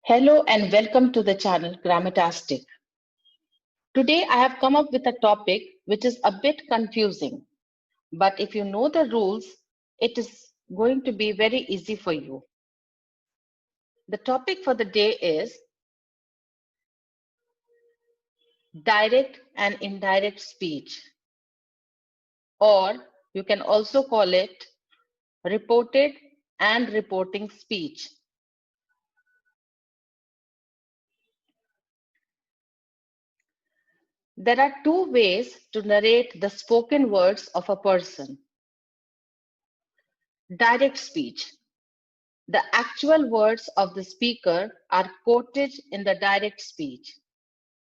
Hello and welcome to the channel Grammatastic. Today I have come up with a topic which is a bit confusing, but if you know the rules, it is going to be very easy for you. The topic for the day is direct and indirect speech, or you can also call it reported and reporting speech. There are two ways to narrate the spoken words of a person. Direct speech. The actual words of the speaker are quoted in the direct speech.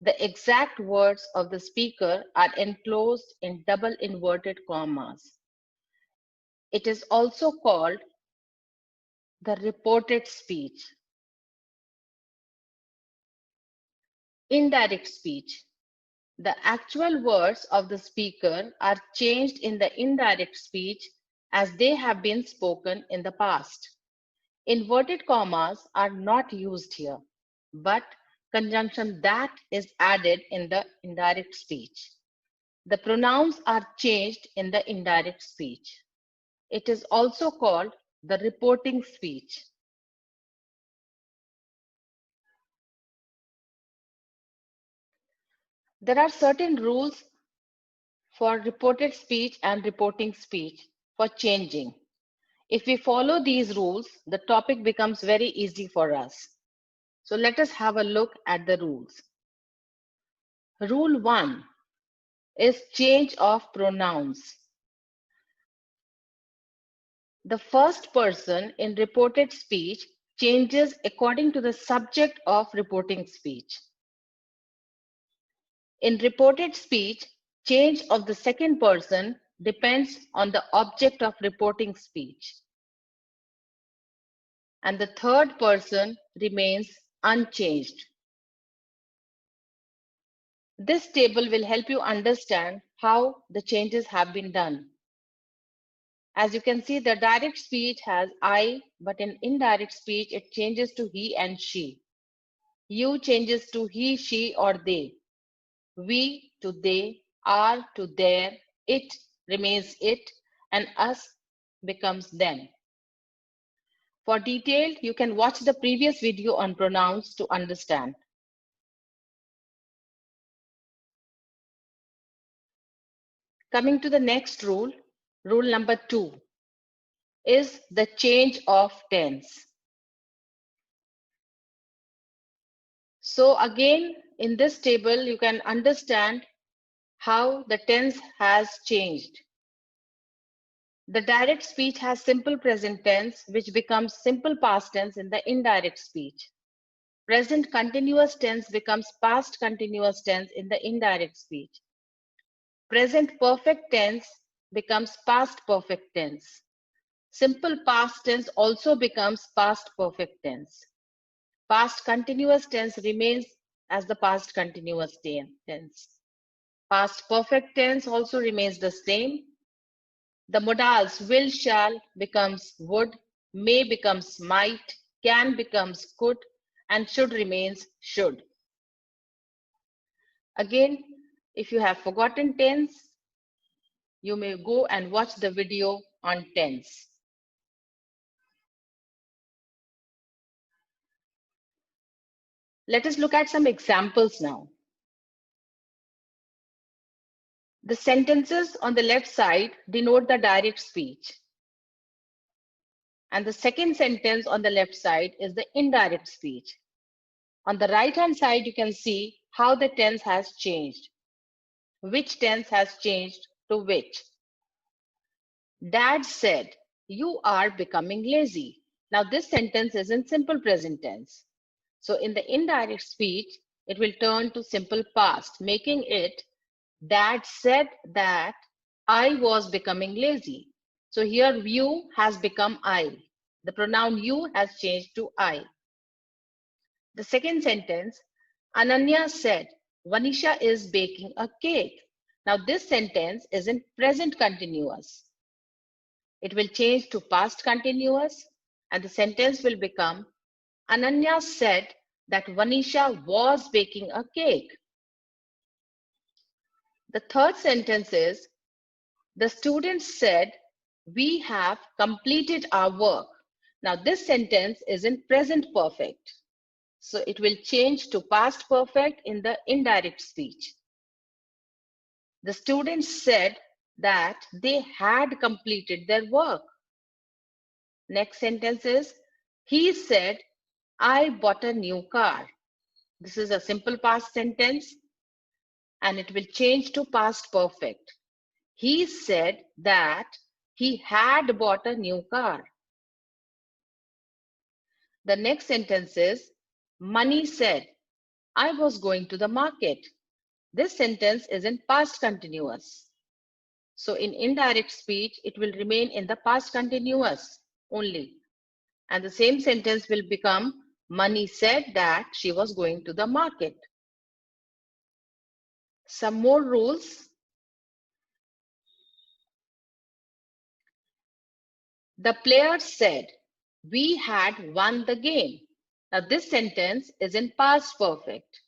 The exact words of the speaker are enclosed in double inverted commas. It is also called the reported speech. Indirect speech. The actual words of the speaker are changed in the indirect speech as they have been spoken in the past. Inverted commas are not used here, but conjunction that is added in the indirect speech. The pronouns are changed in the indirect speech. It is also called the reporting speech. There are certain rules for reported speech and reporting speech for changing. If we follow these rules, the topic becomes very easy for us. So let us have a look at the rules. Rule 1 is change of pronouns. The first person in reported speech changes according to the subject of reporting speech. In reported speech, change of the second person depends on the object of reporting speech. And the third person remains unchanged. This table will help you understand how the changes have been done. As you can see, the direct speech has I, but in indirect speech, it changes to he and she. You changes to he, she, or they. We to they, are to their, it remains it, and us becomes them. For detail, you can watch the previous video on pronouns to understand. Coming to the next rule, rule number 2, is the change of tense. So again, in this table, you can understand how the tense has changed. The direct speech has simple present tense, which becomes simple past tense in the indirect speech. Present continuous tense becomes past continuous tense in the indirect speech. Present perfect tense becomes past perfect tense. Simple past tense also becomes past perfect tense. Past continuous tense remains as the past continuous tense. Past perfect tense also remains the same. The modals will, shall becomes would, may becomes might, can becomes could, and should remains should. Again, if you have forgotten tense, you may go and watch the video on tense. Let us look at some examples now. The sentences on the left side denote the direct speech. And the second sentence on the left side is the indirect speech. On the right-hand side, you can see how the tense has changed. Which tense has changed to which? Dad said, "You are becoming lazy." Now this sentence is in simple present tense. So in the indirect speech, it will turn to simple past, making it, Dad said that I was becoming lazy. So here you has become I. The pronoun you has changed to I. The second sentence, Ananya said, Vanisha is baking a cake. Now this sentence is in present continuous. It will change to past continuous and the sentence will become, Ananya said that Vanisha was baking a cake. The third sentence is, the student said, we have completed our work. Now this sentence is in present perfect. So it will change to past perfect in the indirect speech. The students said that they had completed their work. Next sentence is, he said, I bought a new car. This is a simple past sentence and it will change to past perfect. He said that he had bought a new car. The next sentence is, Mani said, I was going to the market. This sentence is in past continuous. So in indirect speech, it will remain in the past continuous only. And the same sentence will become, Mani said that she was going to the market. Some more rules. The player said, we had won the game. Now this sentence is in past perfect.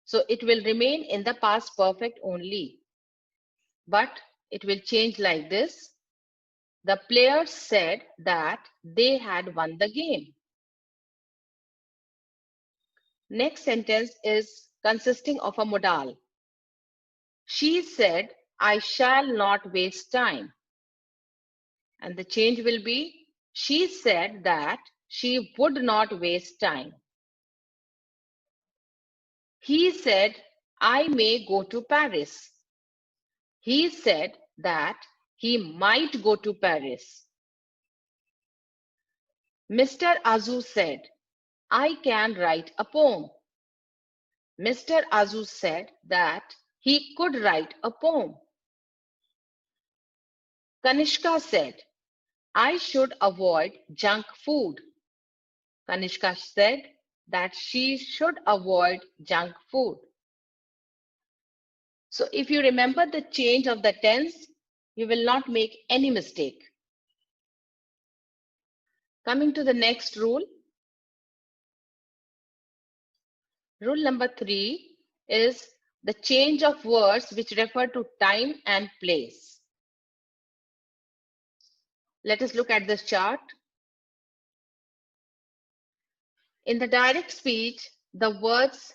So it will remain in the past perfect only. But it will change like this. The players said that they had won the game. Next sentence is consisting of a modal. She said, I shall not waste time. And the change will be, she said that she would not waste time. He said, I may go to Paris. He said that he might go to Paris. Mr. Azu said, I can write a poem. Mr. Azu said that he could write a poem. Kanishka said, I should avoid junk food. Kanishka said that she should avoid junk food. So if you remember the change of the tense, you will not make any mistake. Coming to the next rule. Rule number 3 is the change of words which refer to time and place. Let us look at this chart. In the direct speech, the words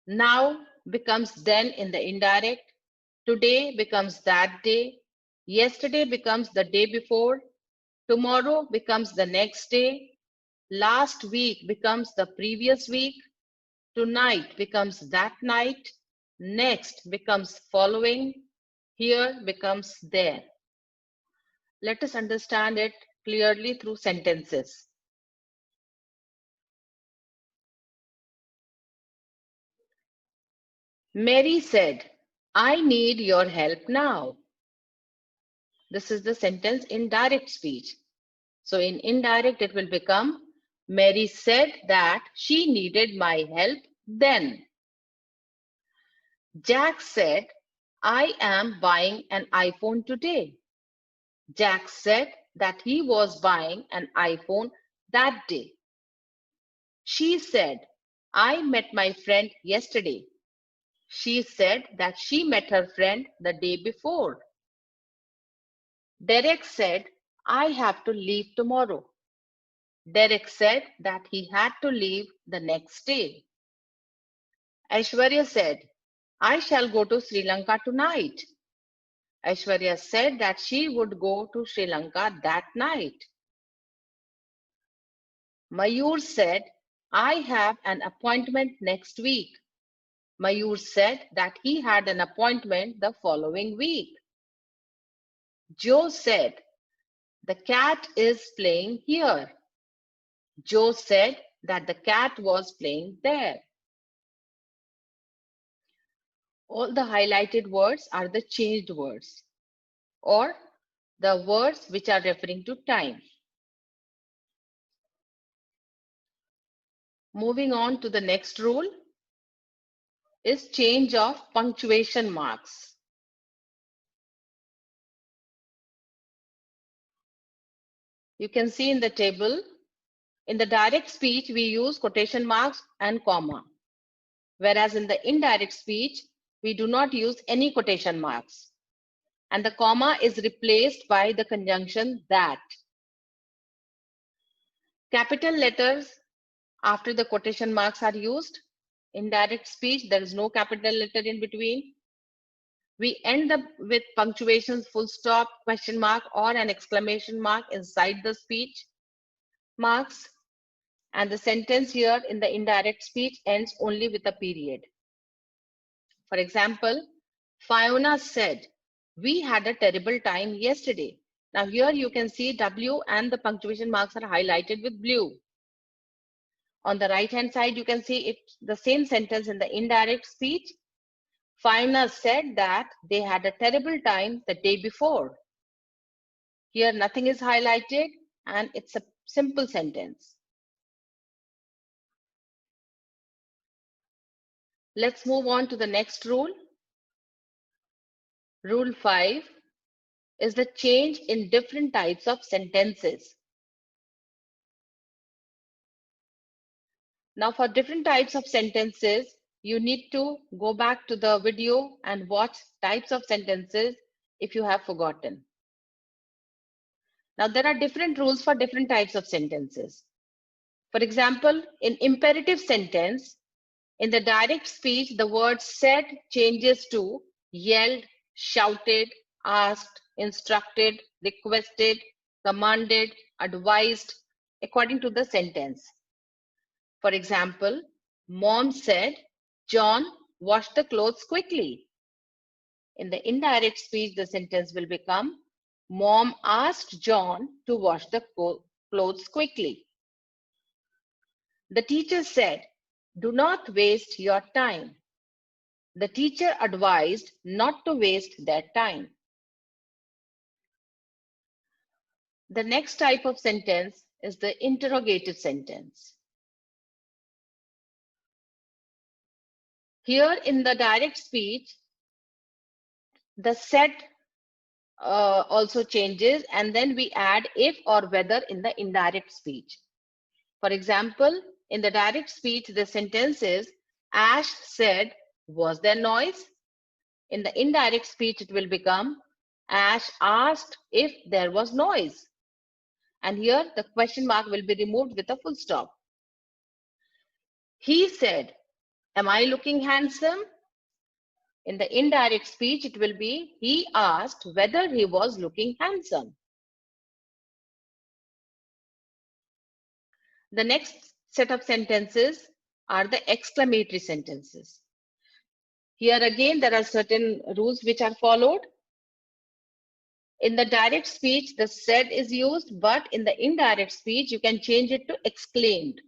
now becomes then in the indirect, today becomes that day, yesterday becomes the day before, tomorrow becomes the next day, last week becomes the previous week, tonight becomes that night, next becomes following, here becomes there. Let us understand it clearly through sentences. Mary said, I need your help now. This is the sentence in direct speech. So in indirect, it will become, Mary said that she needed my help then. Jack said, I am buying an iPhone today. Jack said that he was buying an iPhone that day. She said, I met my friend yesterday. She said that she met her friend the day before. Derek said, I have to leave tomorrow. Derek said that he had to leave the next day. Aishwarya said, I shall go to Sri Lanka tonight. Aishwarya said that she would go to Sri Lanka that night. Mayur said, I have an appointment next week. Mayur said that he had an appointment the following week. Joe said, the cat is playing here. Joe said that the cat was playing there. All the highlighted words are the changed words or the words which are referring to time. Moving on to the next rule is change of punctuation marks. You can see in the table In the direct speech, we use quotation marks and comma, whereas in the indirect speech, we do not use any quotation marks, and the comma is replaced by the conjunction that. Capital letters after the quotation marks are used. In direct speech, there is no capital letter in between. We end up with punctuations, full stop, question mark, or an exclamation mark inside the speech marks. And the sentence here in the indirect speech ends only with a period. For example, Fiona said, "We had a terrible time yesterday." Now here you can see W and the punctuation marks are highlighted with blue. On the right hand side, you can see it, the same sentence in the indirect speech. Fiona said that they had a terrible time the day before. Here nothing is highlighted and it's a simple sentence. Let's move on to the next rule. Rule 5 is the change in different types of sentences. Now for different types of sentences, you need to go back to the video and watch types of sentences if you have forgotten. Now there are different rules for different types of sentences. For example, in imperative sentence, in the direct speech, the word said changes to yelled, shouted, asked, instructed, requested, commanded, advised, according to the sentence. For example, Mom said, "John, wash the clothes quickly." In the indirect speech, the sentence will become, Mom asked John to wash the clothes quickly. The teacher said, "Do not waste your time." The teacher advised not to waste their time. The next type of sentence is the interrogative sentence. Here in the direct speech, the said also changes, and then we add if or whether in the indirect speech. For example, in the direct speech, the sentence is, Ash said, "Was there noise?" In the indirect speech, it will become, Ash asked if there was noise. And here the question mark will be removed with a full stop. He said, "Am I looking handsome?" In the indirect speech, it will be, he asked whether he was looking handsome. The next set of sentences are the exclamatory sentences. Here again, there are certain rules which are followed. In the direct speech, the said is used, but in the indirect speech, you can change it to exclaimed.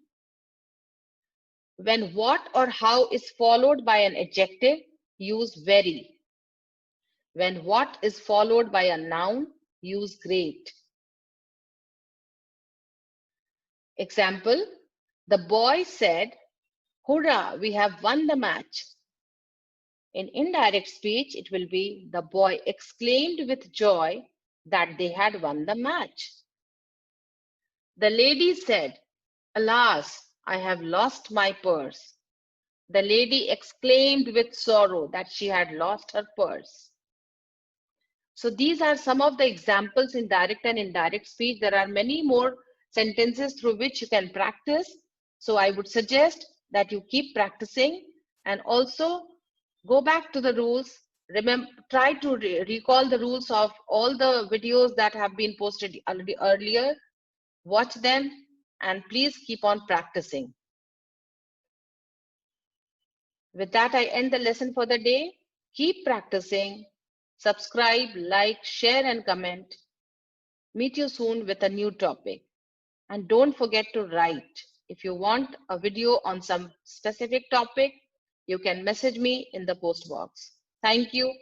When what or how is followed by an adjective, use very. When what is followed by a noun, use great. Example, the boy said, "Hurrah, we have won the match." In indirect speech, it will be, the boy exclaimed with joy that they had won the match. The lady said, "Alas, I have lost my purse." The lady exclaimed with sorrow that she had lost her purse. So these are some of the examples in direct and indirect speech. There are many more sentences through which you can practice. So I would suggest that you keep practicing and also go back to the rules. Remember, try to recall the rules of all the videos that have been posted already earlier. Watch them and please keep on practicing. With that, I end the lesson for the day. Keep practicing. Subscribe, like, share, and comment. Meet you soon with a new topic. And don't forget to write. If you want a video on some specific topic, you can message me in the post box. Thank you.